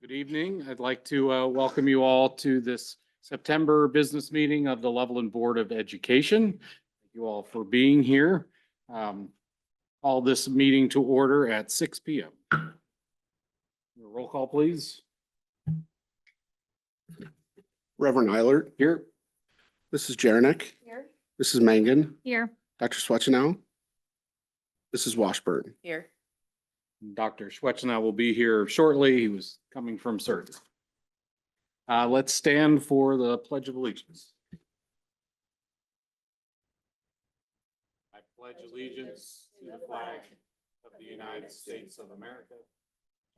Good evening. I'd like to welcome you all to this September business meeting of the Loveland Board of Education. Thank you all for being here. Call this meeting to order at 6 p.m. Roll call, please. Reverend Eilert. Here. Mrs. Jaranek. Here. Mrs. Mangan. Here. Dr. Swetchenow. Mrs. Washburn. Here. Dr. Schwetchenow will be here shortly. He was coming from CERT. Let's stand for the Pledge of Allegiance. I pledge allegiance to the flag of the United States of America,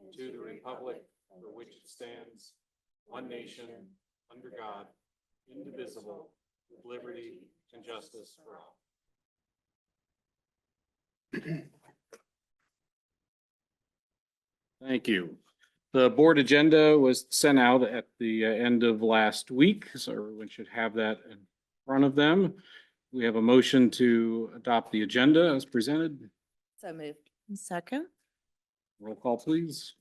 and to the republic for which it stands, one nation, under God, indivisible, with liberty and justice for all. Thank you. The board agenda was sent out at the end of last week, so everyone should have that in front of them. We have a motion to adopt the agenda as presented. So moved. Second. Roll call, please.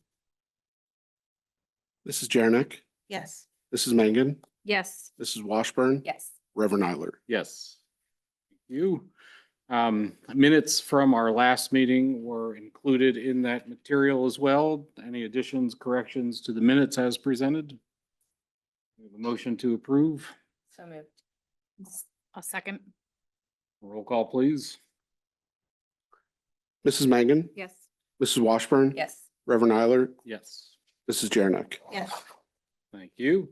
Mrs. Jaranek. Yes. Mrs. Mangan. Yes. Mrs. Washburn. Yes. Reverend Eilert. Yes. Thank you. Minutes from our last meeting were included in that material as well. Any additions, corrections to the minutes as presented? We have a motion to approve. So moved. A second. Roll call, please. Mrs. Mangan. Yes. Mrs. Washburn. Yes. Reverend Eilert. Yes. Mrs. Jaranek. Yes. Thank you.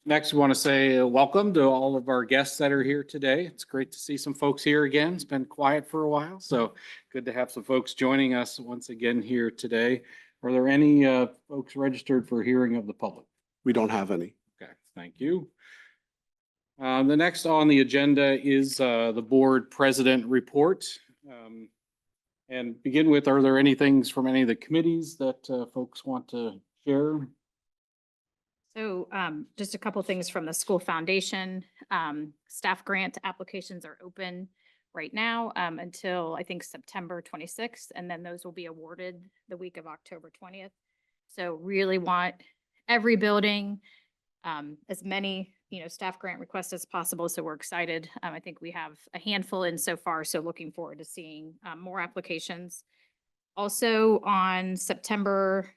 Next, we want to say welcome to all of our guests that are here today. It's great to see some folks here again. It's been quiet for a while, so good to have some folks joining us once again here today. Are there any folks registered for hearing of the public? We don't have any. Okay, thank you. The next on the agenda is the board president report. And begin with, are there any things from any of the committees that folks want to share? So just a couple things from the school foundation. Staff grant applications are open right now until I think September 26th, and then those will be awarded the week of October 20th. So really want every building, as many, staff grant requests as possible. So we're excited. I think we have a handful in so far, so looking forward to seeing more applications. Also on September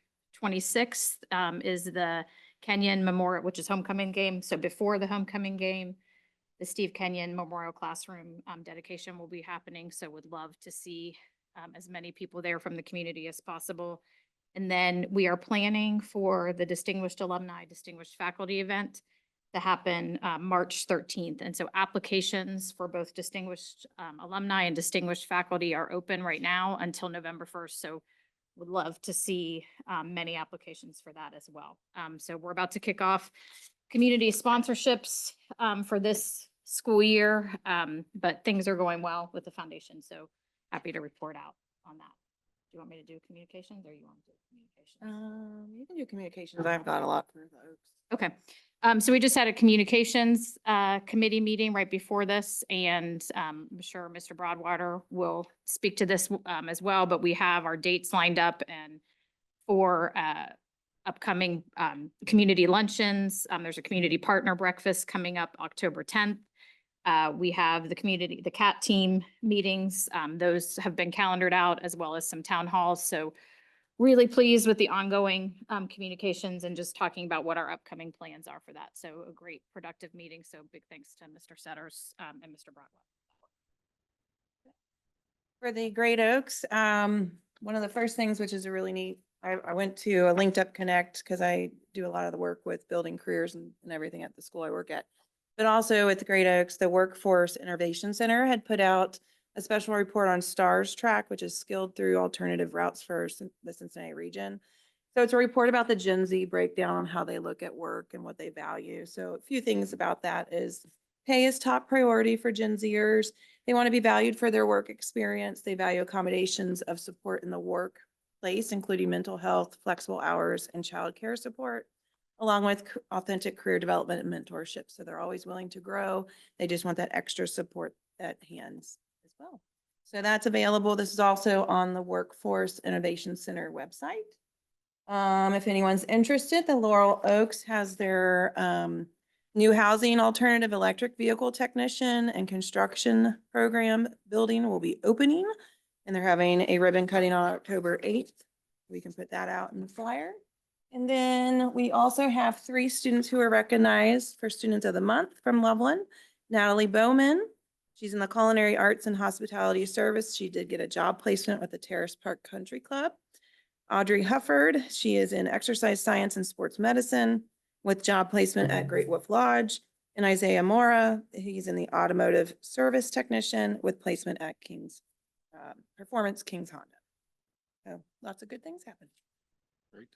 26th is the Kenyon Memorial, which is homecoming game. So before the homecoming game, the Steve Kenyon Memorial Classroom dedication will be happening. So would love to see as many people there from the community as possible. And then we are planning for the Distinguished Alumni, Distinguished Faculty event to happen March 13th. And so applications for both Distinguished Alumni and Distinguished Faculty are open right now until November 1st. So would love to see many applications for that as well. So we're about to kick off community sponsorships for this school year, but things are going well with the foundation. So happy to report out on that. Do you want me to do communications or you want to do communications? You can do communications. I've got a lot for those. Okay. So we just had a communications committee meeting right before this, and I'm sure Mr. Broadwater will speak to this as well, but we have our dates lined up and for upcoming community luncheons. There's a community partner breakfast coming up October 10th. We have the CAT team meetings. Those have been calendared out, as well as some town halls. So really pleased with the ongoing communications and just talking about what our upcoming plans are for that. So a great productive meeting. So big thanks to Mr. Setters and Mr. Broadway. For the Great Oaks, one of the first things, which is a really neat, I went to a Linked Up Connect because I do a lot of the work with building careers and everything at the school I work at. But also with the Great Oaks, the Workforce Innovation Center had put out a special report on STARS track, which is skilled through alternative routes for the Cincinnati region. So it's a report about the Gen Z breakdown on how they look at work and what they value. So a few things about that is pay is top priority for Gen Zers. They want to be valued for their work experience. They value accommodations of support in the workplace, including mental health, flexible hours, and childcare support, along with authentic career development and mentorship. So they're always willing to grow. They just want that extra support at hands as well. So that's available. This is also on the Workforce Innovation Center website. If anyone's interested, the Laurel Oaks has their new housing alternative electric vehicle technician and construction program building will be opening. And they're having a ribbon cutting on October 8th. We can put that out in the flyer. And then we also have 3 students who are recognized for Students of the Month from Loveland. Natalie Bowman, she's in the Culinary Arts and Hospitality Service. She did get a job placement with the Terrace Park Country Club. Audrey Hufford, she is in Exercise Science and Sports Medicine with job placement at Great Wolf Lodge. And Isaiah Mora, he's in the Automotive Service Technician with placement at Performance Kings Honda. So lots of good things happen. Great.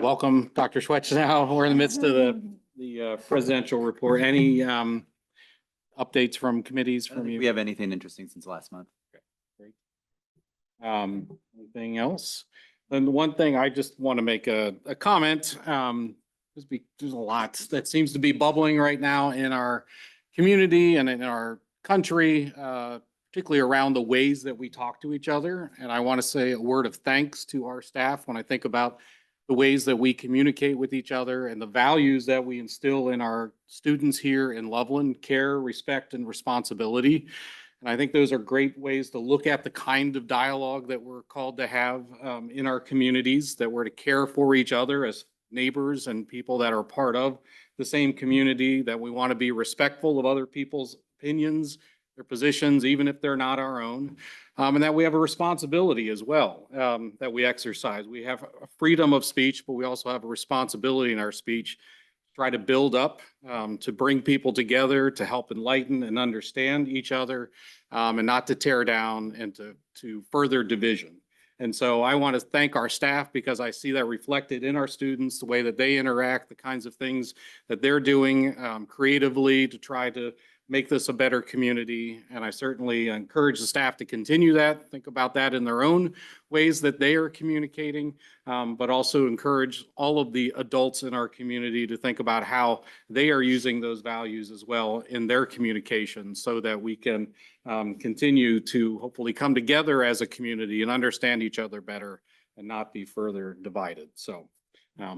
Welcome, Dr. Schwetz. Now we're in the midst of the presidential report. Any updates from committees I don't from think you? we have anything interesting since last month. Great. Anything else? Then the one thing I just want to make a comment, there's a lot that seems to be bubbling right now in our community and in our country, particularly around the ways that we talk to each other. And I want to say a word of thanks to our staff when I think about the ways that we communicate with each other and the values that we instill in our students here in Loveland: care, respect, and responsibility. And I think those are great ways to look at the kind of dialogue that we're called to have in our communities, that we're to care for each other as neighbors and people that are part of the same community, that we want to be respectful of other people's opinions, their positions, even if they're not our own, and that we have a responsibility as well that we exercise. We have a freedom of speech, but we also have a responsibility in our speech to try to build up, to bring people together, to help enlighten and understand each other, and not to tear down and to further division. And so I want to thank our staff because I see that reflected in our students, the way that they interact, the kinds of things that they're doing creatively to try to make this a better community. And I certainly encourage the staff to continue that, think about that in their own ways that they are communicating, but also encourage all of the adults in our community to think about how they are using those values as well in their communication so that we can continue to hopefully come together as a community and understand each other better and not be further divided. So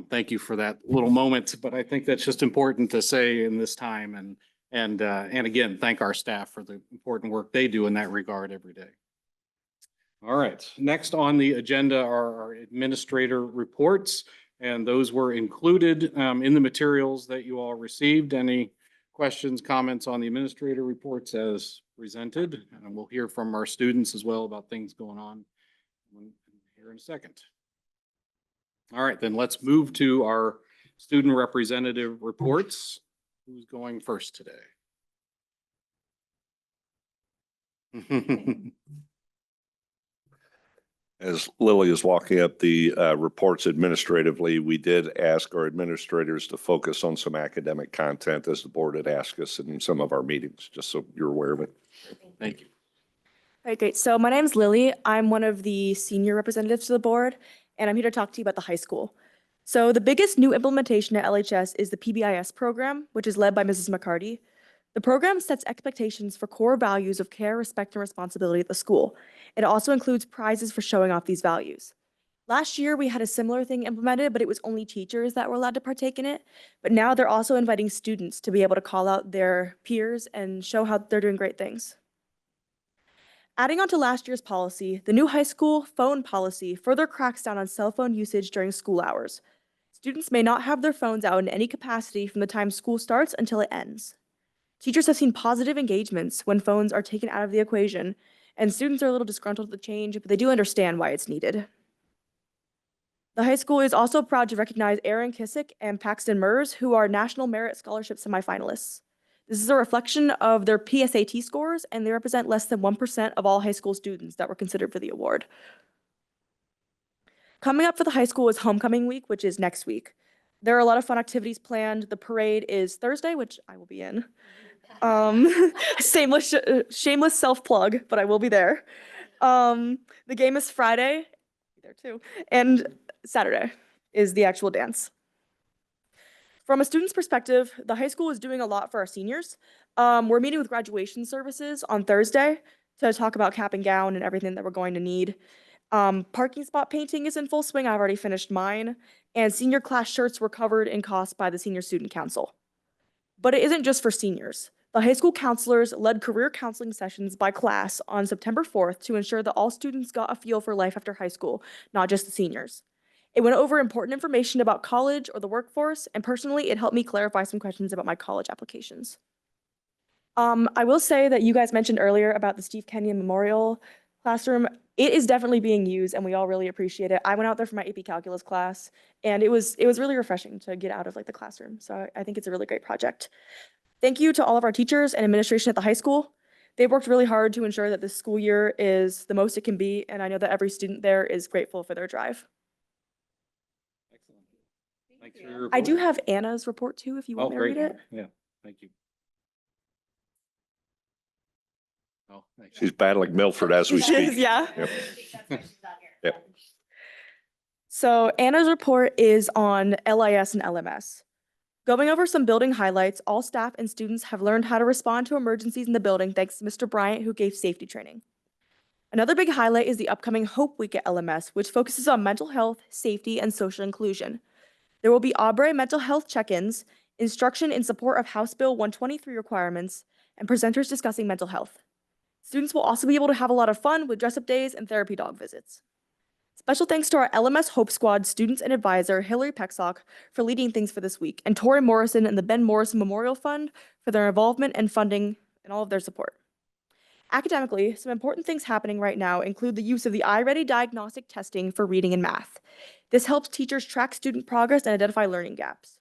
thank you for that little moment, but I think that's just important to say in this time. And again, thank our staff for the important work they do in that regard every day. All right, next on the agenda are our administrator reports, and those were included in the materials that you all received. Any questions, comments on the administrator reports as presented? And we'll hear from our students as well about things going on here in a second. All right, then let's move to our student representative reports. Who's going first today? As Lily is walking up the reports administratively, we did ask our administrators to focus on some academic content as the board had asked us in some of our meetings, just so you're aware of it. Thank you. All right, great. So my name is Lily. I'm one of the senior representatives to the board, and I'm here to talk to you about the high school. So the biggest new implementation at LHS is the PBIS program, which is led by Mrs. McCarty. The program sets expectations for core values of care, respect, and responsibility at the school. It also includes prizes for showing off these values. Last year, we had a similar thing implemented, but it was only teachers that were allowed to partake in it. But now they're also inviting students to be able to call out their peers and show how they're doing great things. Adding on to last year's policy, the new high school phone policy further cracks down on cell phone usage during school hours. Students may not have their phones out in any capacity from the time school starts until it ends. Teachers have seen positive engagements when phones are taken out of the equation, and students are a little disgruntled with the change, but they do understand why it's needed. The high school is also proud to recognize Aaron Kissick and Paxton Mers, who are National Merit Scholarship semifinalists. This is a reflection of their PSAT scores, and they represent less than 1% of all high school students that were considered for the award. Coming up for the high school is homecoming week, which is next week. There are a lot of fun activities planned. The parade is Thursday, which I will be in. Shameless self-plug, but I will be there. The game is Friday, I'll be there too, and Saturday is the actual dance. From a student's perspective, the high school is doing a lot for our seniors. We're meeting with graduation services on Thursday to talk about cap and gown and everything that we're going to need. Parking spot painting is in full swing. I've already finished mine. And senior class shirts were covered in cost by the Senior Student Council. But it isn't just for seniors. The high school counselors led career counseling sessions by class on September 4th to ensure that all students got a feel for life after high school, not just the seniors. It went over important information about college or the workforce, and personally, it helped me clarify some questions about my college applications. I will say that you guys mentioned earlier about the Steve Kenyon Memorial Classroom. It is definitely being used, and we all really appreciate it. I went out there for my AP Calculus class, and it was really refreshing to get out of like the classroom. So I think it's a really great project. Thank you to all of our teachers and administration at the high school. They've worked really hard to ensure that this school year is the most it can be, and I know that every student there is grateful for their drive. Excellent. Thanks for your I do report. have Anna's report too, if you Oh, want me to great. read it. Yeah, thank you. Oh, thanks. She's battling Milford as we She is, speak. yeah. Yep. Yep. So Anna's report is on LIS and LMS. Going over some building highlights, all staff and students have learned how to respond to emergencies in the building thanks to Mr. Bryant, who gave safety training. Another big highlight is the upcoming Hope Week at LMS, which focuses on mental health, safety, and social inclusion. There will be Aubrey mental health check-ins, instruction in support of House Bill 123 requirements, and presenters discussing mental health. Students will also be able to have a lot of fun with dress-up days and therapy dog visits. Special thanks to our LMS Hope Squad students and advisor, Hillary Pecksock, for leading things for this week, and Tori Morrison and the Ben Morrison Memorial Fund for their involvement and funding and all of their support. Academically, some important things happening right now include the use of the iReady diagnostic testing for reading and math. This helps teachers track student progress and identify learning gaps.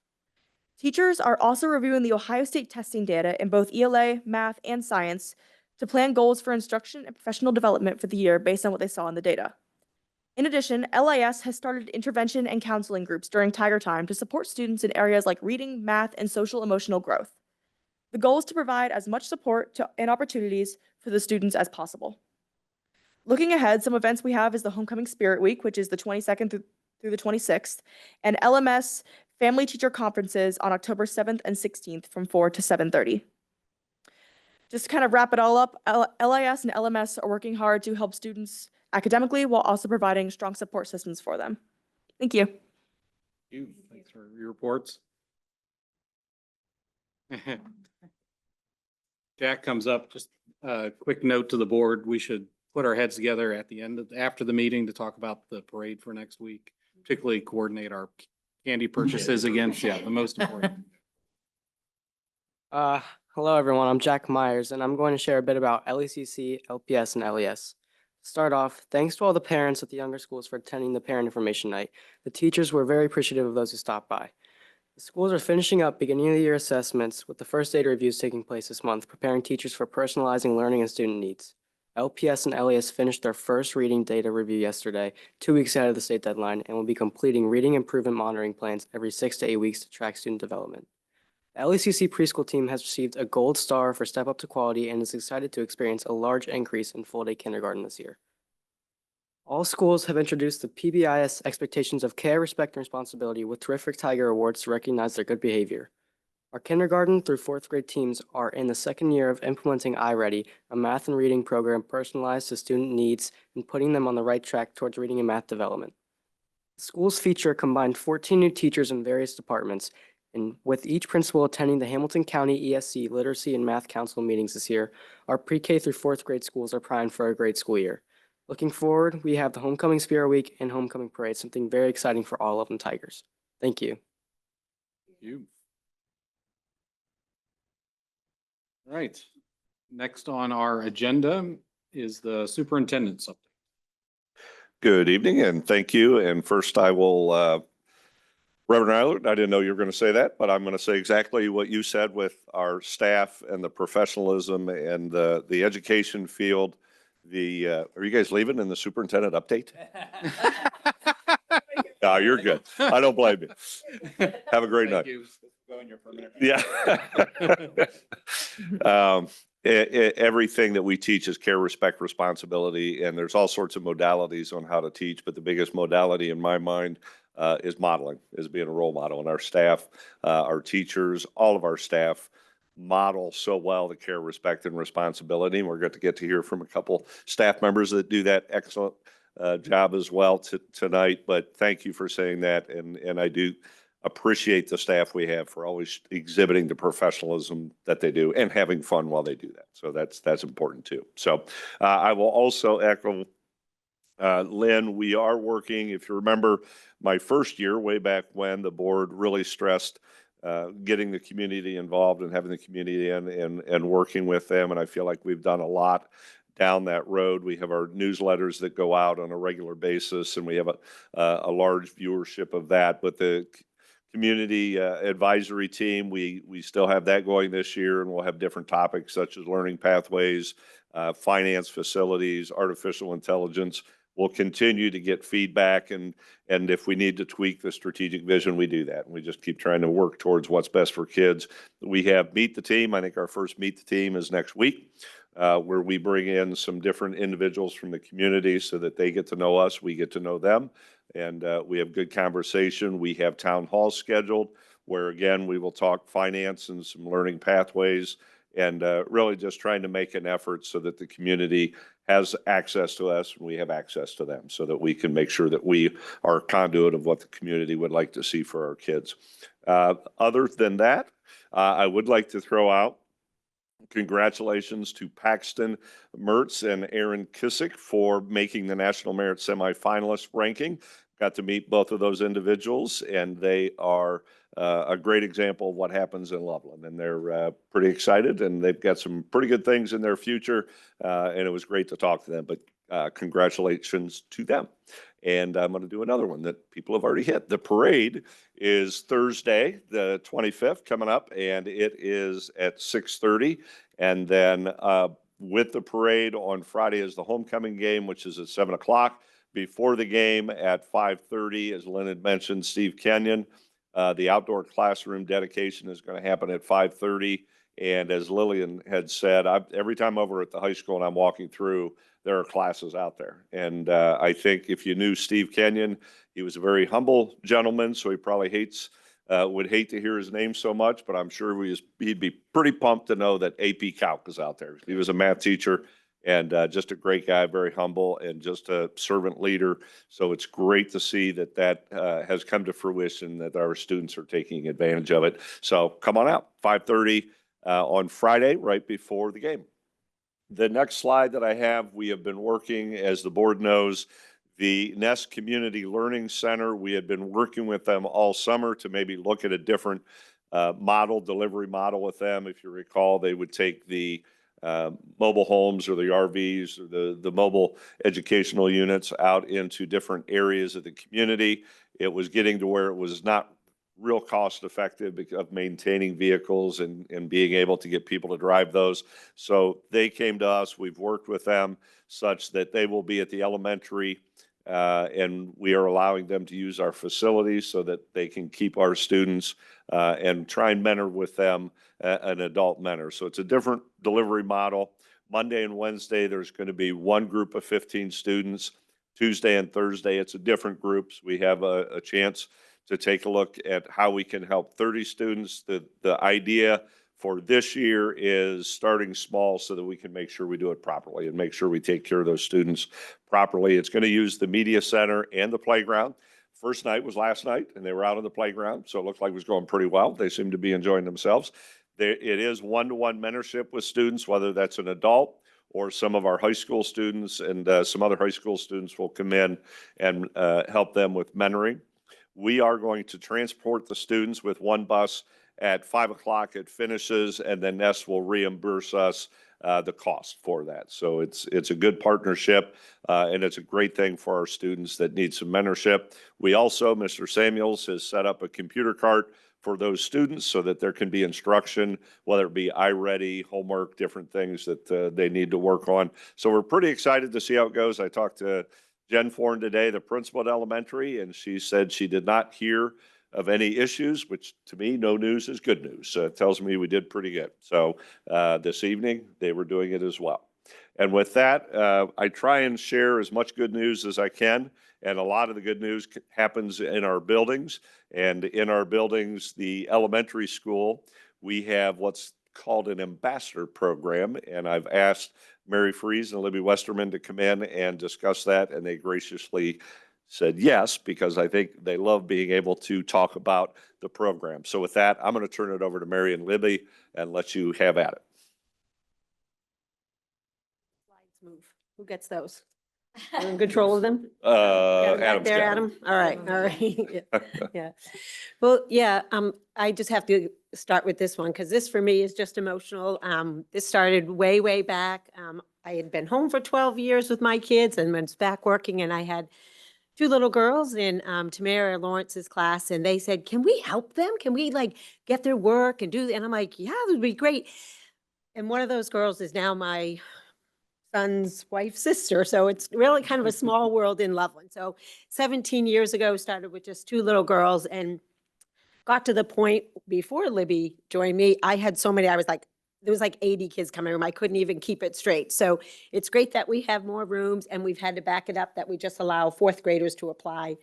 Teachers are also reviewing the Ohio State testing data in both ELA, math, and science to plan goals for instruction and professional development for the year based on what they saw in the data. In addition, LIS has started intervention and counseling groups during Tiger Time to support students in areas like reading, math, and social emotional growth. The goal is to provide as much support and opportunities for the students as possible. Looking ahead, some events we have is the Homecoming Spirit Week, which is the 22nd through the 26th, and LMS Family Teacher Conferences on October 7th and 16th from 4 to 7:30. Just to kind of wrap it all up, LIS and LMS are working hard to help students academically while also providing strong support systems for them. Thank you. Thanks for your reports. Jack comes up, just a quick note to the board. We should put our heads together at the end of, after the meeting to talk about the parade for next week, particularly coordinate our candy purchases against, the most important. Hello everyone, I'm Jack Myers and I'm going to share a bit about LECC, LPS, and LES. To start off, thanks to all the parents at the younger schools for attending the Parent Information Night. The teachers were very appreciative of those who stopped by. The schools are finishing up beginning of the year assessments with the first data reviews taking place this month, preparing teachers for personalizing learning and student needs. LPS and LES finished their first reading data review yesterday, 2 weeks ahead of the state deadline, and will be completing reading improvement monitoring plans every 6 to 8 weeks to track student development. The LECC preschool team has received a gold star for Step Up to Quality and is excited to experience a large increase in full-day kindergarten this year. All schools have introduced the PBIS expectations of care, respect, and responsibility with terrific Tiger Awards to recognize their good behavior. Our kindergarten through 4th grade teams are in the second year of implementing iReady, a math and reading program personalized to student needs and putting them on the right track towards reading and math development. The schools feature combined 14 new teachers in various departments, and with each principal attending the Hamilton County ESC Literacy and Math Council meetings this year, our pre-K through 4th grade schools are primed for a great school year. Looking forward, we have the Homecoming Spirit Week and Homecoming Parade, something very exciting for all Loveland Tigers. Thank you. Thank you. All right. Next on our agenda is the superintendent's update. Good evening and thank you. And first I will, Reverend Eilert, I didn't know you were going to say that, but I'm going to say exactly what you said with our staff and the professionalism and the education field. Are you guys leaving in the superintendent update? No, you're good. I don't blame you. Have a great night. Yeah. Everything that we teach is care, respect, responsibility, and there's all sorts of modalities on how to teach, but the biggest modality in my mind is modeling, is being a role model. And our staff, our teachers, all of our staff model so well the care, respect, and responsibility. And we're going to get to hear from a couple staff members that do that job as well tonight, but thank you for saying that. And I do appreciate the staff we have for always exhibiting the professionalism that they do and having fun while they do that. So that's important too. So I will also echo Lynn, we are working, if you remember my first year, way back when, the board really stressed getting the community involved and having the community in and working with them. And I feel like we've done a lot down that road. We have our newsletters that go out on a regular basis, and we have a large viewership of that. But the community advisory team, we still have that going this year, and we'll have different topics such as learning pathways, finance facilities, artificial intelligence. We'll continue to get feedback, and if we need to tweak the strategic vision, we do that. And we just keep trying to work towards what's best for kids. We have Meet the Team. I think our first Meet the Team is next week, where we bring in some different individuals from the community so that they get to know us, we get to know them, and we have good conversation. We have town halls scheduled where, again, we will talk finance and some learning pathways, and really just trying to make an effort so that the community has access to us and we have access to them, so that we can make sure that we are a conduit of what the community would like to see for our kids. Other than that, I would like to throw out congratulations to Paxton Mertz and Aaron Kissick for making the National Merit semifinalist ranking. Got to meet both of those individuals, and they are a great example of what happens in Loveland. And they're pretty excited, and they've got some pretty good things in their future. And it was great to talk to them, but congratulations to them. And I'm going to do another one that people have already hit. The parade is Thursday, the 25th, coming up, and it is at 6:30. And then with the parade on Friday is the homecoming game, which is at 7 o'clock. Before the game at 5:30, as Lynn had mentioned, Steve Kenyon. The outdoor classroom dedication is going to happen at 5:30. And as Lillian had said, every time over at the high school and I'm walking through, there are classes out there. And I think if you knew Steve Kenyon, he was a very humble gentleman, so he probably would hate to hear his name so much, but I'm sure he'd be pretty pumped to know that AP Calc is out there. He was a math teacher and just a great guy, very humble and just a servant leader. So it's great to see that has come to fruition, that our students are taking advantage of it. So come on out, 5:30 on Friday, right before the game. The next slide that I have, we have been working, as the board knows, the Nest Community Learning Center. We had been working with them all summer to maybe look at a different delivery model with them. If you recall, they would take the mobile homes or the RVs or the mobile educational units out into different areas of the community. It was getting to where it was not real cost effective of maintaining vehicles and being able to get people to drive those. So they came to us. We've worked with them such that they will be at the elementary and we are allowing them to use our facilities so that they can keep our students and try and mentor with them an adult mentor. So it's a different delivery model. Monday and Wednesday, there's going to be one group of 15 students. Tuesday and Thursday, it's a different groups. We have a chance to take a look at how we can help 30 students. The idea for this year is starting small so that we can make sure we do it properly and make sure we take care of those students properly. It's going to use the media center and the playground. First night was last night, and they were out on the playground, so it looked like it was going pretty well. They seem to be enjoying themselves. It is one-to-one mentorship with students, whether that's an adult or some of our high school students, and some other high school students will come in and help them with mentoring. We are going to transport the students with one bus at 5 o'clock. It finishes, and then Nest will reimburse us the cost for that. So it's a good partnership, and it's a great thing for our students that need some mentorship. We also, Mr. Samuels has set up a computer cart for those students so that there can be instruction, whether it be iReady, homework, different things that they need to work on. So we're pretty excited to see how it goes. I talked to Jen Forn today, the principal at elementary, and she said she did not hear of any issues, which to me, no news is good news. So it tells me we did pretty good. So this evening, they were doing it as well. And with that, I try and share as much good news as I can. And a lot of the good news happens in our buildings. And in our buildings, the elementary school, we have what's called an ambassador program. And I've asked Mary Freeze and Libby Westerman to come in and discuss that. And they graciously said yes, because I think they love being able to talk about the program. So with that, I'm going to turn it over to Mary and Libby and let you have at it. Slides move. Who gets those? You're in control of them? Got 'em back Adam's there, got it. Adam? All right, all right. Yeah, yeah. Well, yeah, I just have to start with this one because this for me is just emotional. This started way, way back. I had been home for 12 years with my kids and was back working, and I had two little girls in Tamara Lawrence's class, and they said, "Can we help them? Can we like get their work and do?" And I'm like, "Yeah, that would be great." And one of those girls is now my son's wife's sister. So it's really kind of a small world in Loveland. So 17 years ago, started with just two little girls and got to the point before Libby joined me, I had so many, I was like, there was like 80 kids coming room. I couldn't even keep it straight. So it's great that we have more rooms and we've had to back it up that we just allow fourth graders to apply,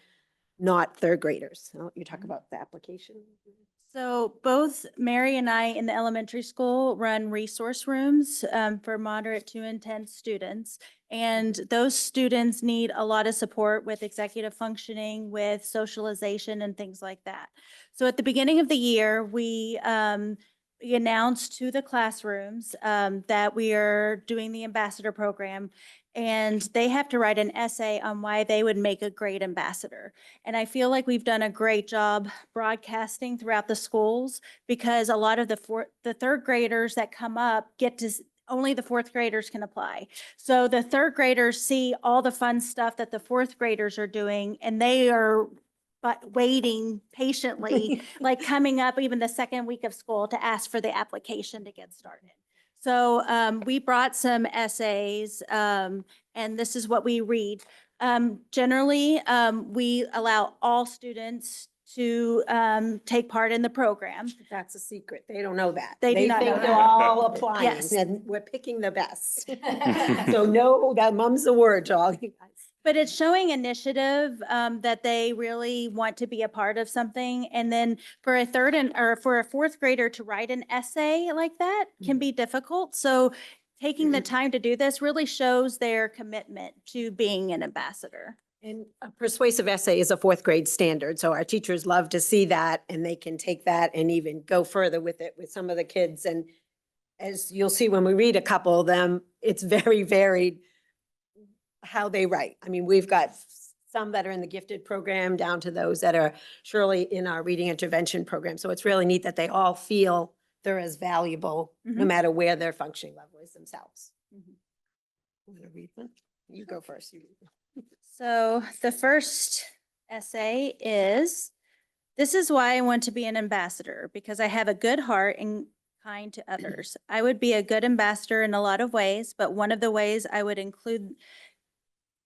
not third graders. So you talk about the application. So both Mary and I in the elementary school run resource rooms for moderate to intense students. And those students need a lot of support with executive functioning, with socialization and things like that. So at the beginning of the year, we announced to the classrooms that we are doing the ambassador program. And they have to write an essay on why they would make a great ambassador. And I feel like we've done a great job broadcasting throughout the schools because a lot of the third graders that come up only the fourth graders can apply. So the third graders see all the fun stuff that the fourth graders are doing, and they are waiting patiently, like coming up even the second week of school to ask for the application to get started. So we brought some essays, and this is what we read. Generally, we allow all students to take part in the program. That's a secret. They don't know that. They do not think know they're that. all applying Yes. and we're picking the best. So no, that mum's the word, to all you guys. But it's showing initiative that they really want to be a part of something. And then for a for a fourth grader to write an essay like that can be difficult. So taking the time to do this really shows their commitment to being an ambassador. And a persuasive essay is a fourth grade standard. So our teachers love to see that and they can take that and even go further with it with some of the kids. And as you'll see when we read a couple of them, it's very varied how they write. I mean, we've got some that are in the gifted program down to those that are surely in our reading intervention program. So it's really neat that they all feel they're as valuable no matter where their functioning level is themselves. Want to read one? You go first. So the first essay is, "This is why I want to be an ambassador, because I have a good heart and kind to others. I would be a good ambassador in a lot of ways, but one of the ways I would include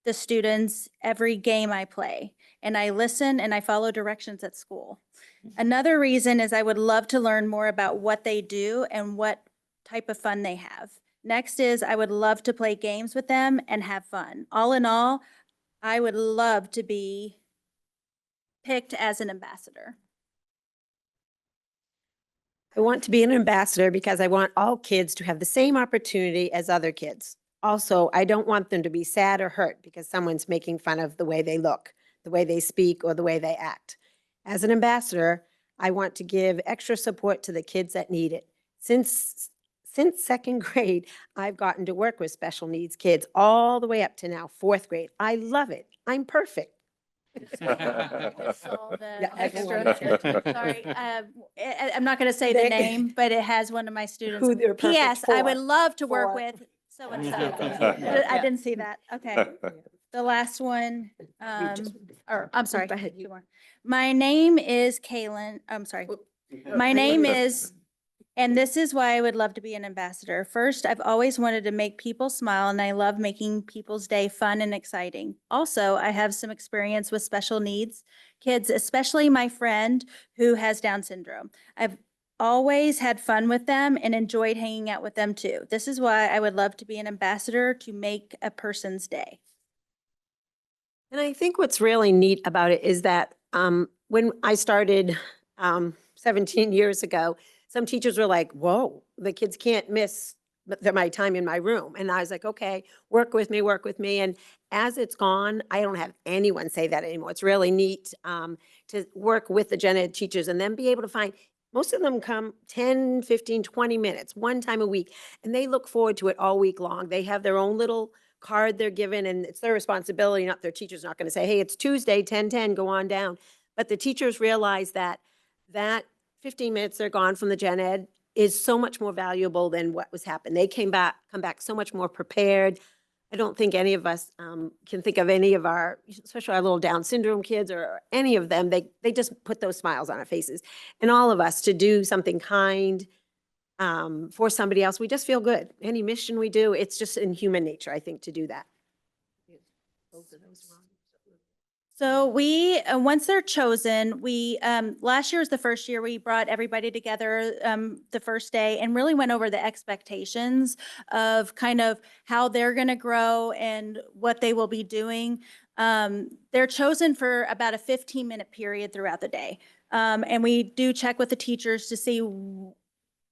the students every game I play, and I listen and I follow directions at school. Another reason is I would love to learn more about what they do and what type of fun they have. Next is I would love to play games with them and have fun. All in all, I would love to be picked as an ambassador." I want to be an ambassador because I want all kids to have the same opportunity as other kids. Also, I don't want them to be sad or hurt because someone's making fun of the way they look, the way they speak, or the way they act. As an ambassador, I want to give extra support to the kids that need it. Since second grade, I've gotten to work with special needs kids all the way up to now fourth grade. I love it. I'm perfect. It's all the Yeah, extra- Sorry, I'm not going to say the name, but it has one of my students. Who they're perfect P.S. I would for. love to work For. with so-and-so. I didn't see that. Okay. The last one, or I'm sorry. Go ahead. two more. My name is Kaylin. I'm sorry. My name is, and this is why I would love to be an ambassador. First, I've always wanted to make people smile, and I love making people's day fun and exciting. Also, I have some experience with special needs kids, especially my friend who has Down syndrome. I've always had fun with them and enjoyed hanging out with them too. This is why I would love to be an ambassador to make a person's day. And I think what's really neat about it is that when I started 17 years ago, some teachers were like, whoa, the kids can't miss my time in my room. And I was like, okay, work with me, work with me. And as it's gone, I don't have anyone say that anymore. It's really neat to work with the gen ed teachers and then be able to find, most of them come 10, 15, 20 minutes, one time a week, and they look forward to it all week long. They have their own little card they're given, and it's their responsibility, not their teacher's not going to say, hey, it's Tuesday, 10:10, go on down. But the teachers realize that 15 minutes they're gone from the gen ed is so much more valuable than what was happened. They come back so much more prepared. I don't think any of us can think of any of our, especially our little Down syndrome kids or any of them, they just put those smiles on our faces. And all of us to do something kind for somebody else, we just feel good. Any mission we do, it's just in human nature, I think, to do that. So we, once they're chosen, we, last year was the first year we brought everybody together the first day and really went over the expectations of kind of how they're going to grow and what they will be doing. They're chosen for about a 15-minute period throughout the day. And we do check with the teachers to see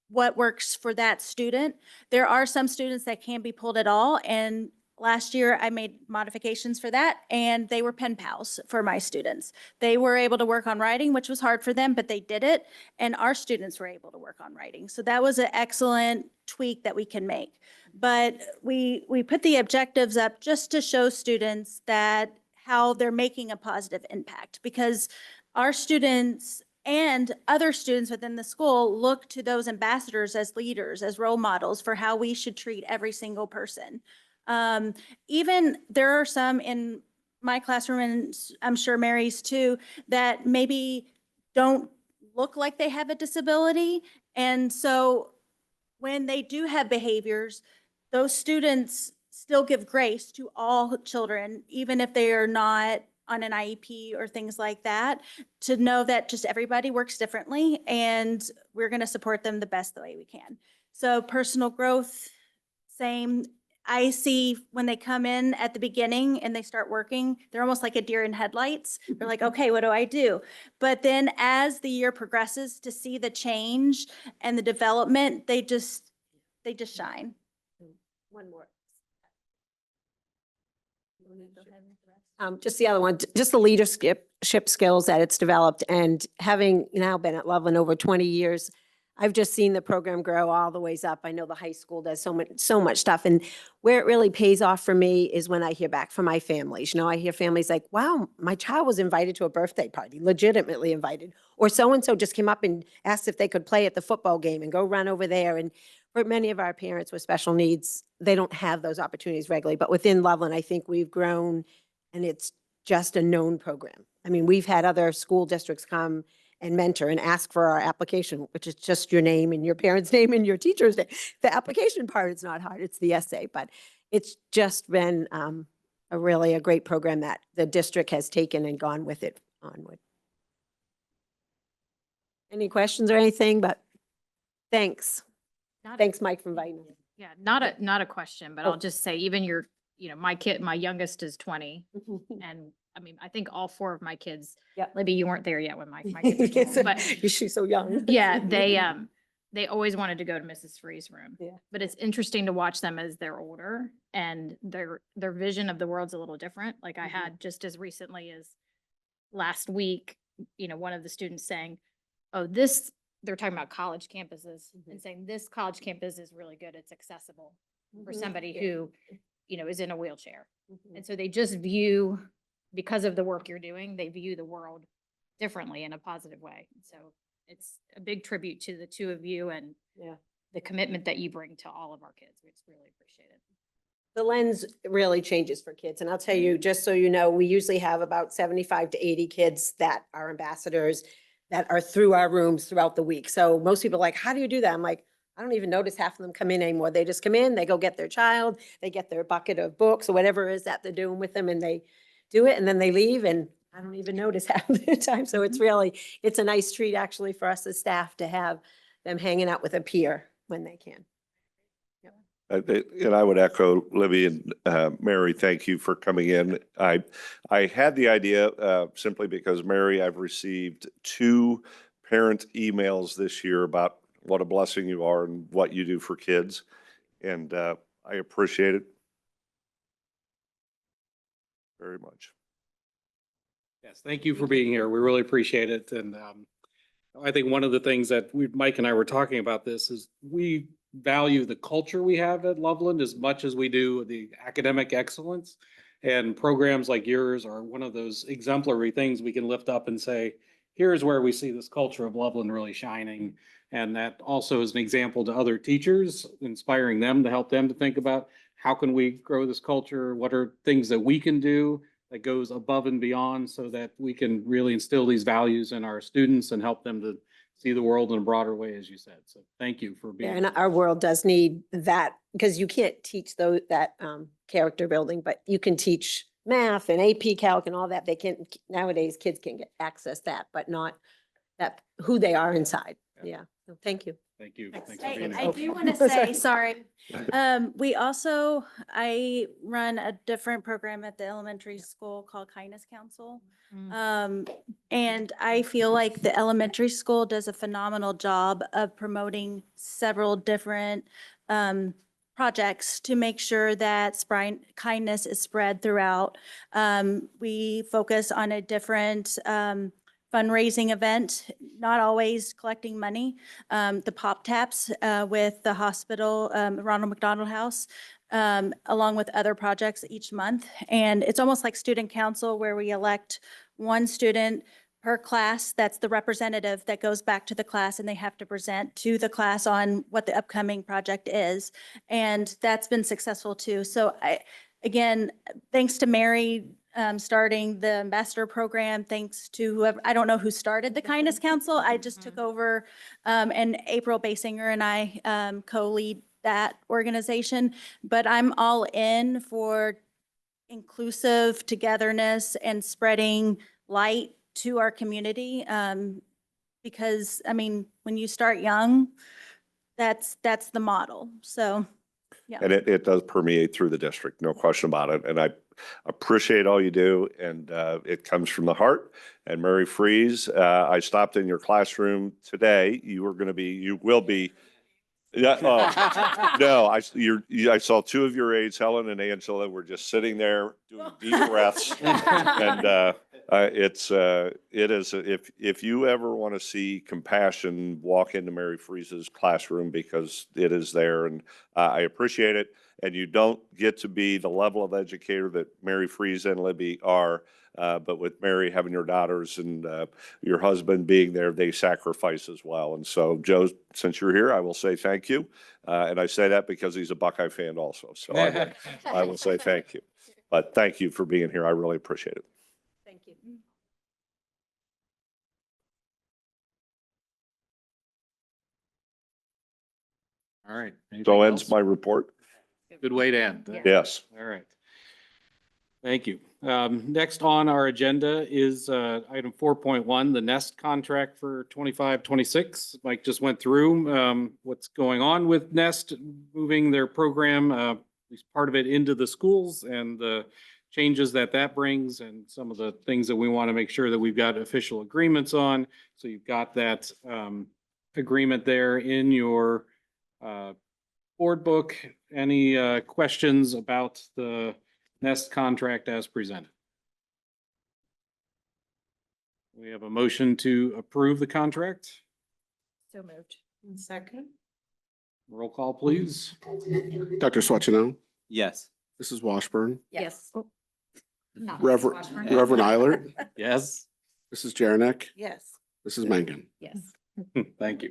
what works for that student. There are some students that can't be pulled at all, and last year I made modifications for that, and they were pen pals for my students. They were able to work on writing, which was hard for them, but they did it, and our students were able to work on writing. So that was an excellent tweak that we can make. But we put the objectives up just to show students that how they're making a positive impact, because our students and other students within the school look to those ambassadors as leaders, as role models for how we should treat every single person. Even there are some in my classroom, and I'm sure Mary's too, that maybe don't look like they have a disability. And so when they do have behaviors, those students still give grace to all children, even if they are not on an IEP or things like that, to know that just everybody works differently and we're going to support them the best way we can. So personal growth, same. I see when they come in at the beginning and they start working, they're almost like a deer in headlights. They're like, okay, what do I do? But then as the year progresses, to see the change and the development, they just shine. One more. Just the other one, just the leadership skills that it's developed, and having now been at Loveland over 20 years, I've just seen the program grow all the ways up. I know the high school does so much stuff, and where it really pays off for me is when I hear back from my families. You know, I hear families like, wow, my child was invited to a birthday party, legitimately invited, or so-and-so just came up and asked if they could play at the football game and go run over there. And for many of our parents with special needs, they don't have those opportunities regularly, but within Loveland, I think we've grown, and it's just a known program. I mean, we've had other school districts come and mentor and ask for our application, which is just your name and your parents' name and your teacher's name. The application part is not hard, it's the essay, but it's just been a great program that the district has taken and gone with it onward. Any questions or anything? But thanks. Thanks, Mike, for inviting me. Yeah, not a question, but I'll just say even my youngest is 20. And I mean, I think all 4 of my kids, Yep. Libby, you weren't there yet when my kids were small, but She's so young. yeah, they always wanted to go to Mrs. Free's room. Yeah. But it's interesting to watch them as they're older and their vision of the world's a little different. Like I had just as recently as last week, one of the students saying, oh, they're talking about college campuses and saying this college campus is really good. It's accessible for somebody who, is in a wheelchair. And so they just view, because of the work you're doing, they view the world differently in a positive way. So it's a big tribute to the 2 of you and the commitment that you bring to all of our kids. We just really appreciate it. The lens really changes for kids. And I'll tell you, just so you know, we usually have about 75 to 80 kids that are ambassadors that are through our rooms throughout the week. So most people are like, how do you do that? I'm like, I don't even notice half of them come in anymore. They just come in, they go get their child, they get their bucket of books or whatever it is that they're doing with them, and they do it, and then they leave, and I don't even notice half of the time. So it's a nice treat actually for us as staff to have them hanging out with a peer when they can. And I would echo Libby and Mary, thank you for coming in. I had the idea simply because, Mary, I've received 2 parent emails this year about what a blessing you are and what you do for kids. And I appreciate it very much. Yes, thank you for being here. We really appreciate it. And I think one of the things that Mike and I were talking about this is we value the culture we have at Loveland as much as we do the academic excellence. And programs like yours are one of those exemplary things we can lift up and say, here's where we see this culture of Loveland really shining. And that also is an example to other teachers, inspiring them to help them to think about how can we grow this culture? What are things that we can do that goes above and beyond so that we can really instill these values in our students and help them to see the world in a broader way, as you said. So thank you for being Yeah, here. and our world does need that, because you can't teach that character building, but you can teach math and AP Calc and all that. They can, nowadays, kids can get access that, but not that, who they are inside. Yeah, so thank you. Thank you. Thanks for I being I here. do want to say, sorry. I run a different program at the elementary school called Kindness Council. And I feel like the elementary school does a phenomenal job of promoting several different projects to make sure that kindness is spread throughout. We focus on a different fundraising event, not always collecting money. The Pop Taps with the hospital, Ronald McDonald House, along with other projects each month. And it's almost like student council where we elect one student per class. That's the representative that goes back to the class and they have to present to the class on what the upcoming project is. And that's been successful too. So again, thanks to Mary starting the ambassador program, thanks to whoever, I don't know who started the Kindness Council. I just took over, and April Basinger and I co-lead that organization. But I'm all in for inclusive togetherness and spreading light to our community. Because I mean, when you start young, that's the model. So, yeah. And it does permeate through the district, no question about it. And I appreciate all you do, and it comes from the heart. And Mary Fries, I stopped in your classroom today. You will be. Yeah, no, I saw two of your aides, Helen and Angela, were just sitting there doing deep breaths. And it is, if you ever want to see compassion, walk into Mary Fries's classroom because it is there, and I appreciate it. And you don't get to be the level of educator that Mary Fries and Libby are. But with Mary having your daughters and your husband being there, they sacrifice as well. And so, Joe, since you're here, I will say thank you. And I say that because he's a Buckeye fan also. So I will say thank you. But thank you for being here. I really appreciate it. Thank you. All right. So Anything ends else? my report. Good way to end. Yes. All right. Thank you. Next on our agenda is item 4.1, the Nest contract for 25-26. Mike just went through what's going on with Nest, moving their program, at least part of it, into the schools and the changes that brings and some of the things that we want to make sure that we've got official agreements on. So you've got that agreement there in your board book. Any questions about the Nest contract as presented? We have a motion to approve the contract. So moved. Second? Roll call, please. Dr. Swetchino, Yes. Mrs. Washburn, Yes. Reverend Eilert, Yes. Mrs. Jaranek, Yes. Mrs. Mangan. Yes. Thank you.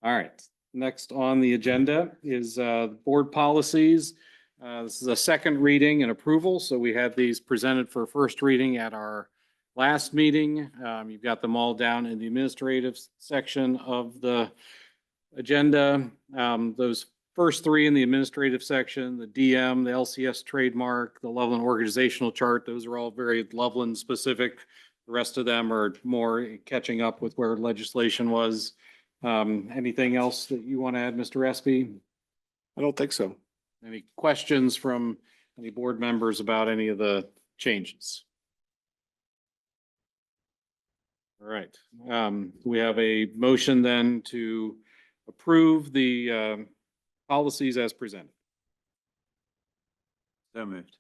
All right. Next on the agenda is board policies. This is a second reading and approval. So we had these presented for first reading at our last meeting. You've got them all down in the administrative section of the agenda. Those first three in the administrative section, the DM, the LCS trademark, the Loveland organizational chart, those are all very Loveland specific. The rest of them are more catching up with where legislation was. Anything else that you want to add, Mr. Espy? I don't think so. Any questions from any board members about any of the changes? All right. We have a motion then to approve the policies as presented. So moved.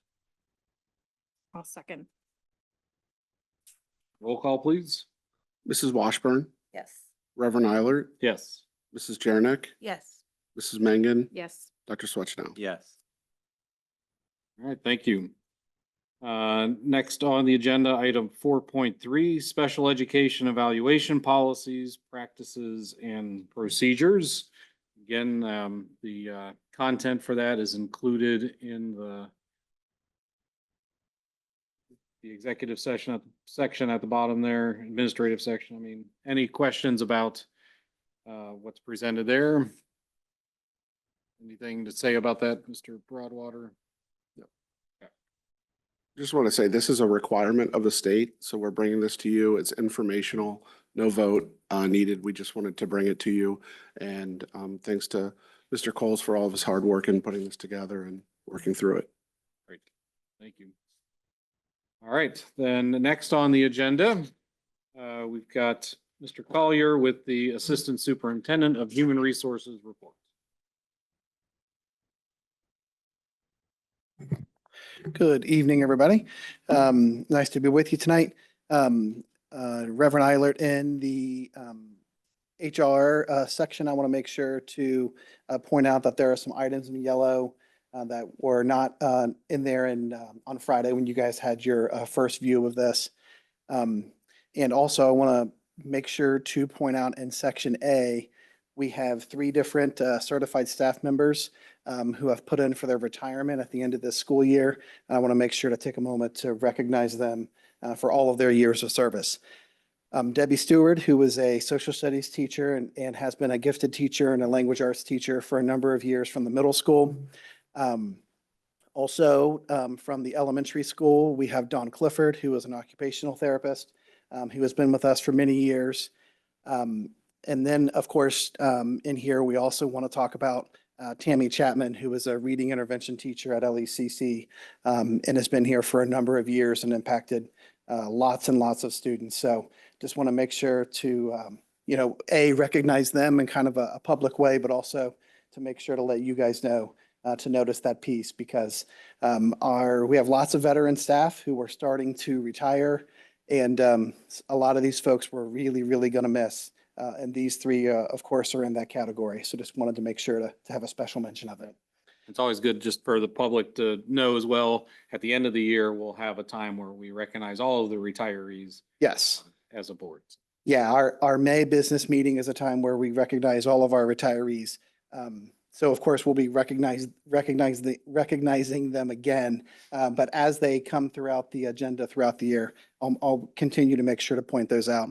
I'll second. Roll call, please. Mrs. Washburn, Yes. Reverend Eilert, Yes. Mrs. Jarenick, Yes. Mrs. Mangan, Yes. Dr. Swetchnow. Yes. All right, thank you. Next on the agenda, item 4.3, special education evaluation policies, practices, and procedures. Again, the content for that is included in the executive section at the bottom there, administrative section. I mean, any questions about what's presented there? Anything to say about that, Mr. Broadwater? Just want to say this is a requirement of the state, so we're bringing this to you. It's informational, no vote needed. We just wanted to bring it to you. And thanks to Mr. Coles for all of his hard work in putting this together and working through it. Great, thank you. All right, then next on the agenda, we've got Mr. Collier with the Assistant Superintendent of Human Resources report. Good evening, everybody. Nice to be with you tonight. Reverend Eilert, in the HR section, I want to make sure to point out that there are some items in yellow that were not in there on Friday when you guys had your first view of this. And also, I want to make sure to point out in section A, we have 3 different certified staff members who have put in for their retirement at the end of this school year. I want to make sure to take a moment to recognize them for all of their years of service. Debbie Stewart, who was a social studies teacher and has been a gifted teacher and a language arts teacher for a number of years from the middle school. Also, from the elementary school, we have Dawn Clifford, who is an occupational therapist, who has been with us for many years. And then, of course, in here, we also want to talk about Tammy Chapman, who is a reading intervention teacher at LCSD and has been here for a number of years and impacted lots and lots of students. So just want to make sure to, recognize them in kind of a public way, but also to make sure to let you guys know to notice that piece because we have lots of veteran staff who are starting to retire. And a lot of these folks we're really, really going to miss. And these 3, of course, are in that category. So just wanted to make sure to have a special mention of it. It's always good just for the public to know as well, at the end of the year, we'll have a time where we recognize all of the retirees. Yes. As a board. Yeah, our May business meeting is a time where we recognize all of our retirees. So of course, we'll be recognizing them again. But as they come throughout the agenda throughout the year, I'll continue to make sure to point those out.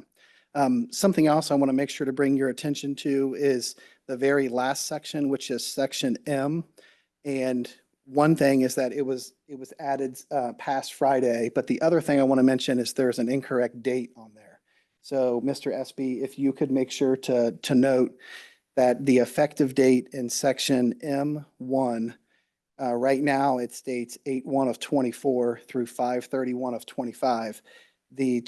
Something else I want to make sure to bring your attention to is the very last section, which is section M. And one thing is that it was added past Friday, but the other thing I want to mention is there's an incorrect date on there. So Mr. Espy, if you could make sure to note that the effective date in section M1, right now it states 8/1 of 24 through 5/31 of 25. The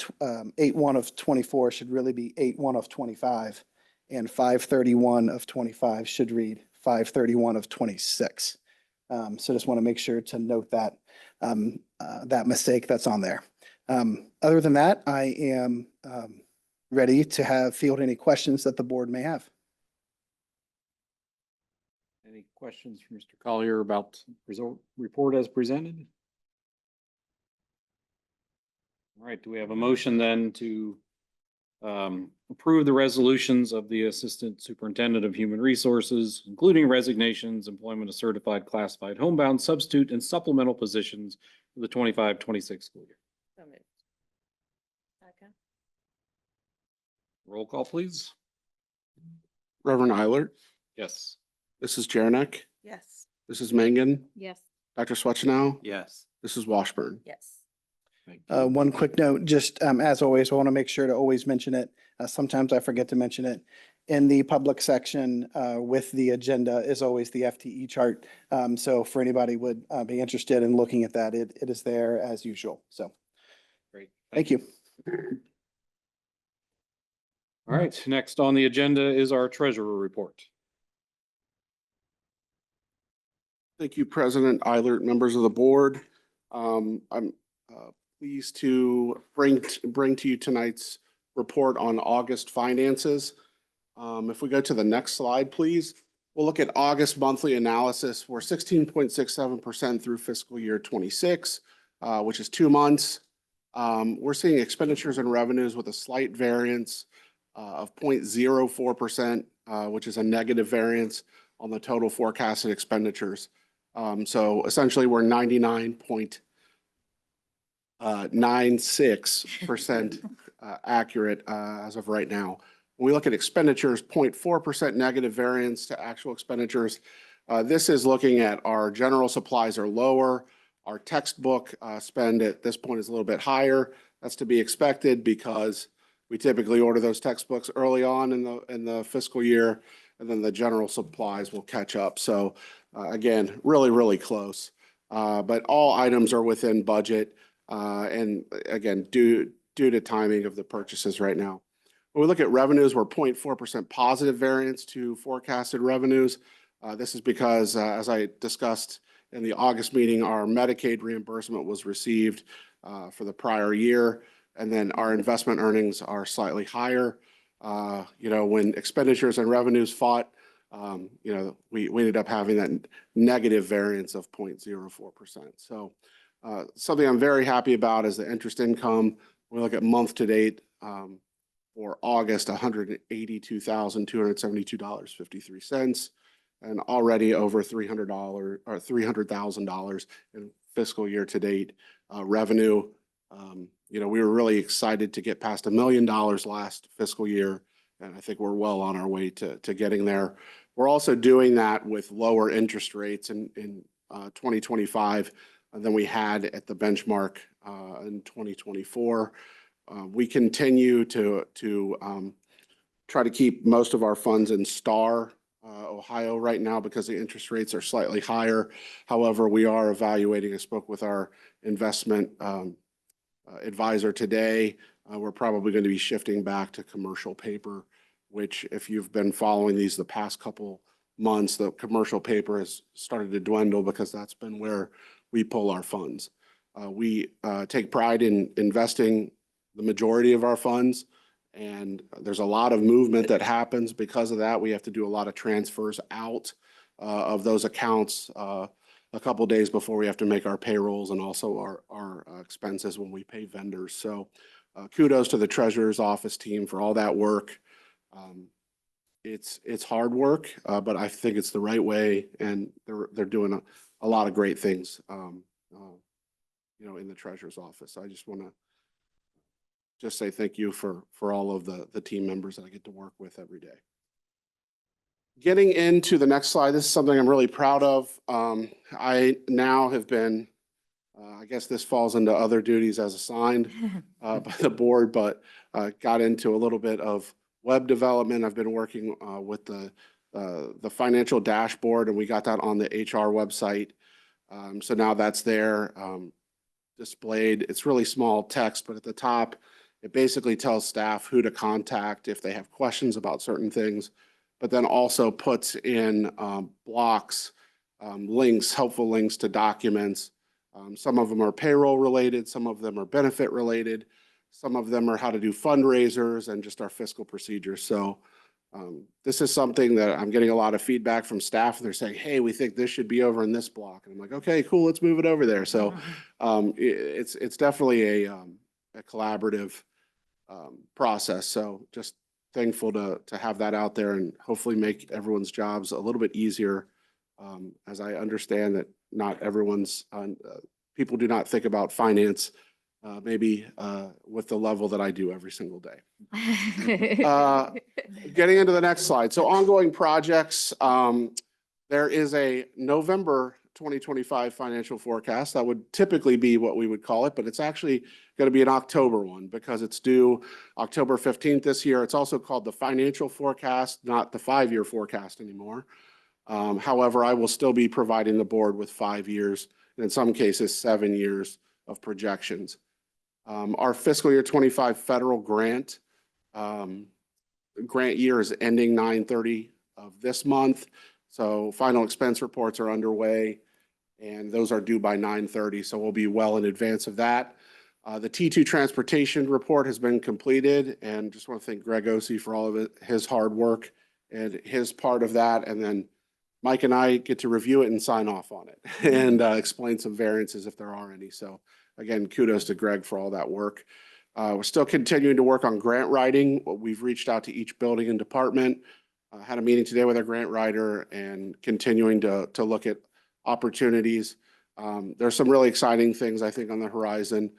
8/1 of 24 should really be 8/1 of 25, and 5/31 of 25 should read 5/31 of 26. So just want to make sure to note that that mistake that's on there. Other than that, I am ready to field any questions that the board may have. Any questions for Mr. Collier about the report as presented? All right, do we have a motion then to approve the resolutions of the Assistant Superintendent of Human Resources, including resignations, employment of certified classified homebound substitute and supplemental positions for the 25-26 school year? So moved. Second. Roll call, please. Reverend Eilert, Yes. Mrs. Jarenick, Yes. Mrs. Mangan, Yes. Dr. Swetchnow, Yes. Mrs. Washburn. Yes. Thank you. One quick note, just as always, I want to make sure to always mention it. Sometimes I forget to mention it. In the public section with the agenda is always the FTE chart. So for anybody would be interested in looking at that, it is there as usual. So Great. thank you. All right, next on the agenda is our treasurer report. Thank you, President Eilert, members of the board. I'm pleased to bring to you tonight's report on August finances. If we go to the next slide, please. We'll look at August monthly analysis. We're 16.67% through fiscal year 26, which is 2 months. We're seeing expenditures and revenues with a slight variance of 0.04%, which is a negative variance on the total forecasted expenditures. So essentially, we're 99.96% accurate as of right now. When we look at expenditures, 0.4% negative variance to actual expenditures. This is looking at our general supplies are lower. Our textbook spend at this point is a little bit higher. That's to be expected because we typically order those textbooks early on in the fiscal year, and then the general supplies will catch up. So again, really close. But all items are within budget, and again, due to timing of the purchases right now. When we look at revenues, we're 0.4% positive variance to forecasted revenues. This is because, as I discussed in the August meeting, our Medicaid reimbursement was received for the prior year, and then our investment earnings are slightly higher. When expenditures and revenues fought, we ended up having that negative variance of 0.04%. So something I'm very happy about is the interest income. When we look at month to date for August, $182,272.53, and already over $300 or $300,000 in fiscal year to date revenue. We were really excited to get past $1 million last fiscal year, and I think we're well on our way to getting there. We're also doing that with lower interest rates in 2025 than we had at the benchmark in 2024. We continue to try to keep most of our funds in Star, Ohio right now because the interest rates are slightly higher. However, we are evaluating. I spoke with our investment advisor today. We're probably going to be shifting back to commercial paper, which if you've been following these the past couple months, the commercial paper has started to dwindle because that's been where we pull our funds. We take pride in investing the majority of our funds, and there's a lot of movement that happens because of that. We have to do a lot of transfers out of those accounts a couple days before we have to make our payrolls and also our expenses when we pay vendors. So kudos to the treasurer's office team for all that work. It's hard work, but I think it's the right way, and they're doing a lot of great things, in the treasurer's office. I just want to say thank you for all of the team members that I get to work with every day. Getting into the next slide, this is something I'm really proud of. I now have been, I guess this falls into other duties as assigned by the board, but got into a little bit of web development. I've been working with the financial dashboard, and we got that on the HR website. So now that's there displayed. It's really small text, but at the top, it basically tells staff who to contact if they have questions about certain things, but then also puts in blocks, links, helpful links to documents. Some of them are payroll related, some of them are benefit related, some of them are how to do fundraisers and just our fiscal procedures. So this is something that I'm getting a lot of feedback from staff. They're saying, hey, we think this should be over in this block. And I'm like, okay, cool, let's move it over there. So it's definitely a collaborative process. So just thankful to have that out there and hopefully make everyone's jobs a little bit easier. As I understand that not everyone's people do not think about finance maybe with the level that I do every single day. Getting into the next slide. So ongoing projects. There is a November 2025 financial forecast. That would typically be what we would call it, but it's actually going to be an October one because it's due October 15th this year. It's also called the financial forecast, not the 5-year forecast anymore. However, I will still be providing the board with 5 years, and in some cases, 7 years of projections. Our fiscal year 25 federal grant year is ending 9/30 of this month. So final expense reports are underway. And those are due by 9:30, so we'll be well in advance of that. The T2 transportation report has been completed, and just want to thank Greg Ossie for all of his hard work and his part of that. And then Mike and I get to review it and sign off on it and explain some variances if there are any. So again, kudos to Greg for all that work. We're still continuing to work on grant writing. We've reached out to each building and department. Had a meeting today with our grant writer and continuing to look at opportunities. There's some really exciting things I think on the horizon.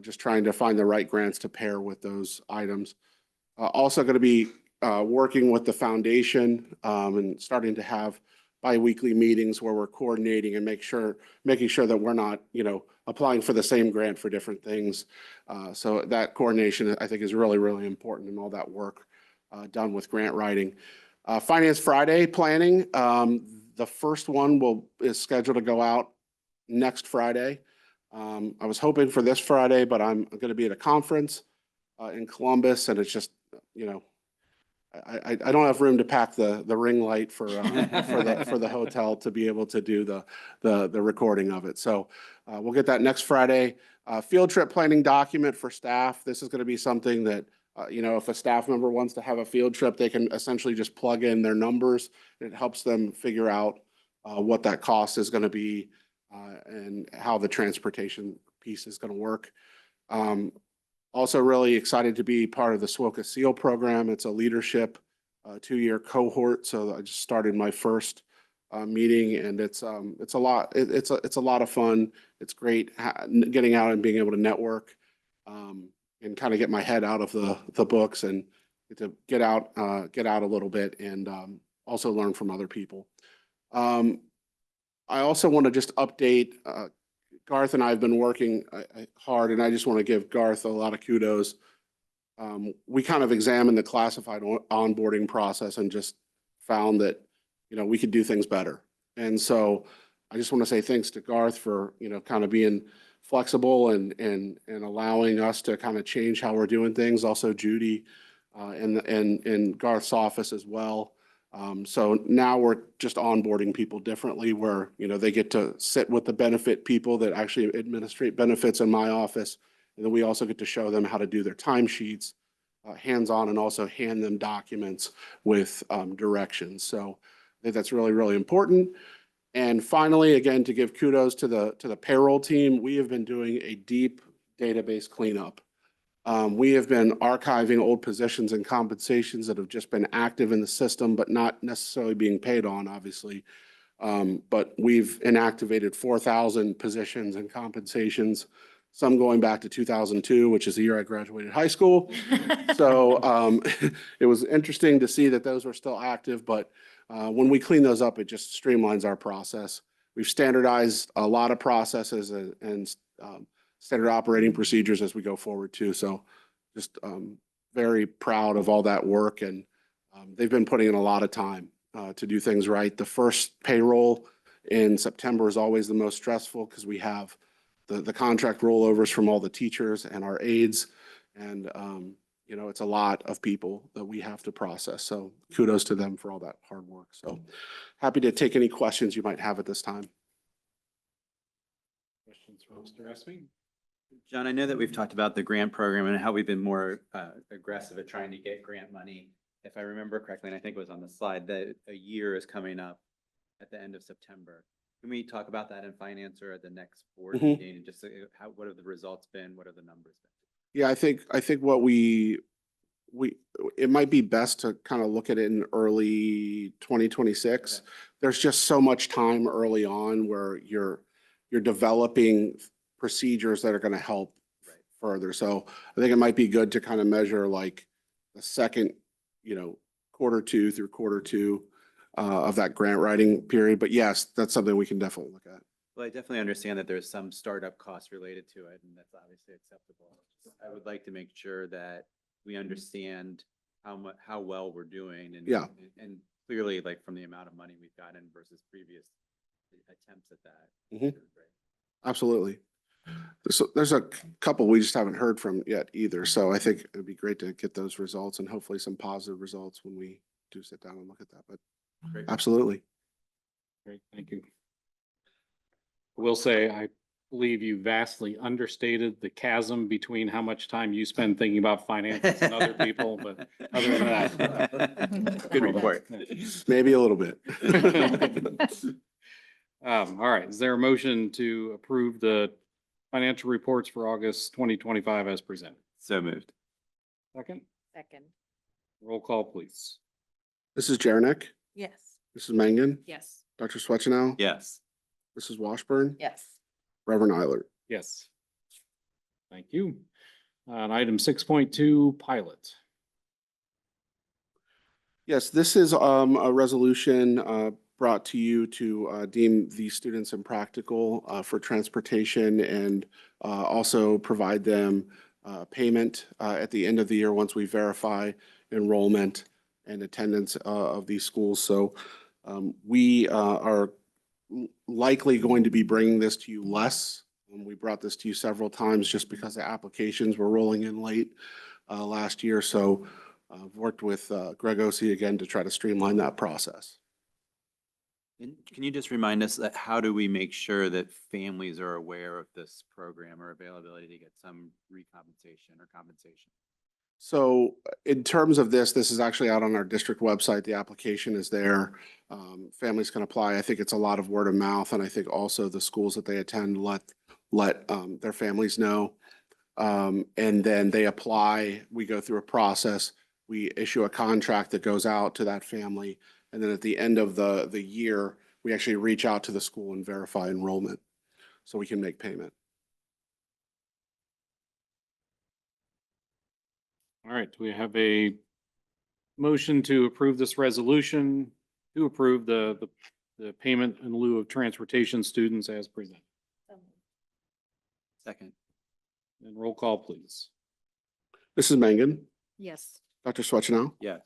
Just trying to find the right grants to pair with those items. Also going to be working with the foundation and starting to have bi-weekly meetings where we're coordinating and making sure that we're not, applying for the same grant for different things. So that coordination, I think, is really, really important in all that work done with grant writing. Finance Friday planning. The first one is scheduled to go out next Friday. I was hoping for this Friday, but I'm going to be at a conference in Columbus, and it's just, I don't have room to pack the ring light for the hotel to be able to do the recording of it. So we'll get that next Friday. Field trip planning document for staff. This is going to be something that if a staff member wants to have a field trip, they can essentially just plug in their numbers. It helps them figure out what that cost is going to be and how the transportation piece is going to work. Also really excited to be part of the SWOCA SEAL program. It's a leadership 2-year cohort. So I just started my first meeting, and it's a lot. It's a lot of fun. It's great getting out and being able to network and kind of get my head out of the books and get to get out a little bit and also learn from other people. I also want to just update. Garth and I have been working hard, and I just want to give Garth a lot of kudos. We kind of examined the classified onboarding process and just found that, we could do things better. And so I just want to say thanks to Garth for, kind of being flexible and allowing us to kind of change how we're doing things. Also Judy and Garth's office as well. So now we're just onboarding people differently where, they get to sit with the benefit people that actually administrate benefits in my office. And then we also get to show them how to do their timesheets hands-on and also hand them documents with directions. So I think that's really, really important. And finally, again, to give kudos to the payroll team, we have been doing a deep database cleanup. We have been archiving old positions and compensations that have just been active in the system, but not necessarily being paid on, obviously. But we've inactivated 4,000 positions and compensations, some going back to 2002, which is the year I graduated high school. So it was interesting to see that those were still active, but when we clean those up, it just streamlines our process. We've standardized a lot of processes and standard operating procedures as we go forward too. So just very proud of all that work, and they've been putting in a lot of time to do things right. The first payroll in September is always the most stressful because we have the contract rollovers from all the teachers and our aides, and it's a lot of people that we have to process. So kudos to them for all that hard work. So happy to take any questions you might have at this time. Questions for Mr. Espy? John, I know that we've talked about the grant program and how we've been more aggressive at trying to get grant money. If I remember correctly, and I think it was on the slide, that a year is coming up at the end of September. Can we talk about that in finance or at the next board meeting? And just what have the results been? What are the numbers been? Yeah, I think what it might be best to kind of look at it in early 2026. Okay. There's just so much time early on where you're developing procedures that are going to help further. So I think it might be good to kind of measure like the second, Q2 through Q2 of that grant writing period. But yes, that's something we can definitely look at. Well, I definitely understand that there's some startup costs related to it, and that's obviously acceptable. I would like to make sure that we understand how well we're doing, and clearly, like from the amount of money we've gotten versus previous attempts at that. Absolutely. There's a couple we just haven't heard from yet either. So I think it'd be great to get those results and hopefully some positive results when we do sit down and look at that. But absolutely. Great, thank you. will say, I believe you vastly understated the chasm between how much time you spend thinking about finances and other people, but other than that. Good report. Maybe a little bit. All right, is there a motion to approve the financial reports for August 2025 as presented? So moved. Second, Second. roll call, please. Mrs. Jarnick, Yes. Mrs. Mangan, Yes. Dr. Swetchenow. Yes. Mrs. Washburn. Yes. Reverend Eilert. Yes. Thank you. On item 6.2, pilot. Yes, this is a resolution brought to you to deem these students impractical for transportation and also provide them payment at the end of the year once we verify enrollment and attendance of these schools. So we are likely going to be bringing this to you less. We brought this to you several times just because the applications were rolling in late last year. So I've worked with Greg Ossie again to try to streamline that process. And can you just remind us that how do we make sure that families are aware of this program or availability to get some recompensation or compensation? So in terms of this is actually out on our district website. The application is there. Families can apply. I think it's a lot of word of mouth, and I think also the schools that they attend let their families know. And then they apply. We go through a process. We issue a contract that goes out to that family. And then at the end of the year, we actually reach out to the school and verify enrollment so we can make payment. All right, do we have a motion to approve this resolution to approve the payment in lieu of transportation students as presented? Second. And roll call, please. Mrs. Mangan, Yes. Dr. Swetchenow, Yes.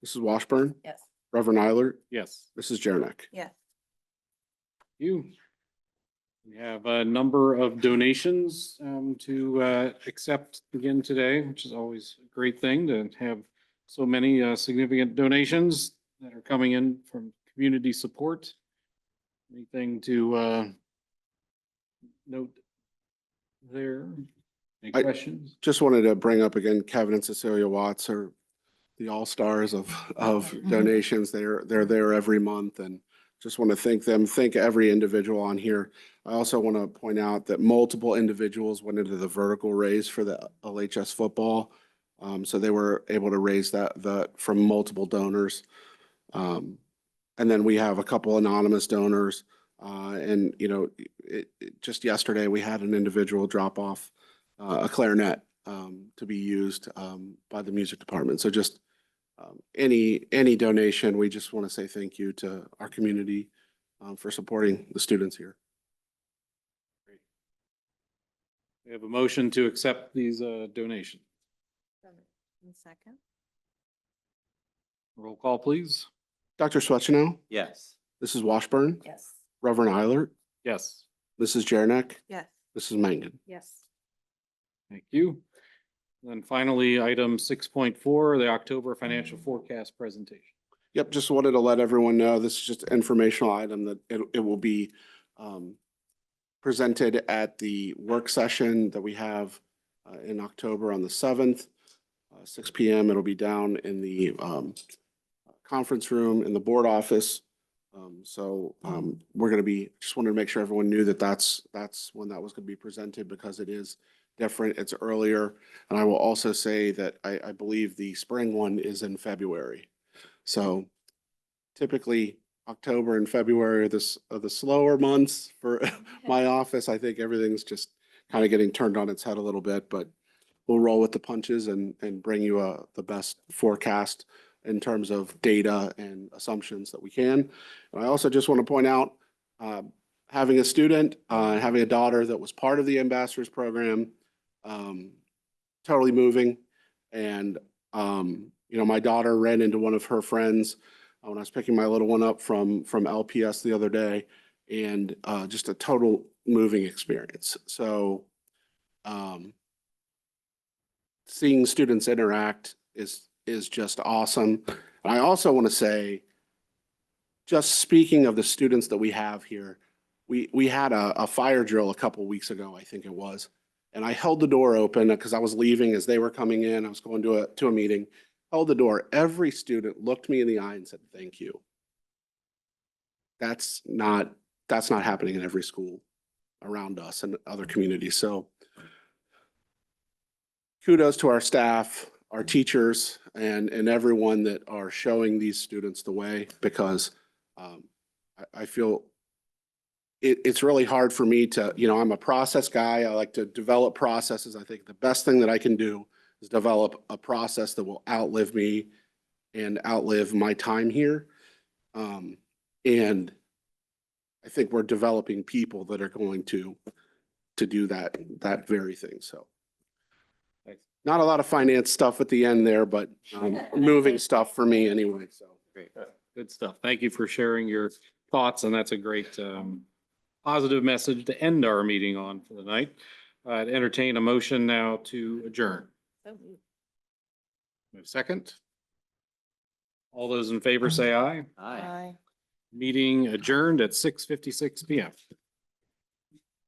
Mrs. Washburn, Yes. Reverend Eilert, Yes. Mrs. Jarnick. Yes. You. We have a number of donations to accept again today, which is always a great thing to have so many significant donations that are coming in from community support. Anything to note there? Any I- questions? Just wanted to bring up again, Kevin and Cecilia Watts are the all-stars of donations. They're there every month, and just want to thank them, thank every individual on here. I also want to point out that multiple individuals went into the vertical raise for the LHS football. So they were able to raise that from multiple donors. And then we have a couple anonymous donors. And just yesterday, we had an individual drop off a clarinet to be used by the music department. So just any donation, we just want to say thank you to our community for supporting the students here. We have a motion to accept these donations. Second. Roll call, please. Dr. Swetchenow, Yes. Mrs. Washburn, Yes. Reverend Eilert, Yes. Mrs. Jarnick, Yes. Mrs. Mangan. Yes. Thank you. Then finally, item 6.4, the October financial forecast presentation. Yep, just wanted to let everyone know, this is just an informational item that it will be presented at the work session that we have in October on the 7th, 6 p.m. It'll be down in the conference room in the board office. So we're going to be, just wanted to make sure everyone knew that that's when that was going to be presented, because it is different. It's earlier. And I will also say that I believe the spring one is in February. So typically October and February are the slower months for my office. I think everything's just kind of getting turned on its head a little bit, but we'll roll with the punches and bring you the best forecast in terms of data and assumptions that we can. And I also just want to point out, having a student, having a daughter that was part of the ambassadors program, totally moving. And, my daughter ran into one of her friends when I was picking my little one up from LPS the other day, and just a total moving experience. So seeing students interact is just awesome. And I also want to say, just speaking of the students that we have here, we had a fire drill a couple weeks ago, I think it was. And I held the door open because I was leaving as they were coming in. I was going to a meeting, held the door. Every student looked me in the eye and said, "Thank you." That's not happening in every school around us and other communities. So kudos to our staff, our teachers, and everyone that are showing these students the way, because I feel it's really hard for me to, I'm a process guy. I like to develop processes. I think the best thing that I can do is develop a process that will outlive me and outlive my time here. And I think we're developing people that are going to do that very thing. So not a lot of finance stuff at the end there, but moving stuff for me anyway. So Great. Good stuff. Thank you for sharing your thoughts, and that's a great positive message to end our meeting on for the night. I'd entertain a motion now to adjourn. Move second. All those in favor say aye. Aye. Bye. Meeting adjourned at 6:56 PM.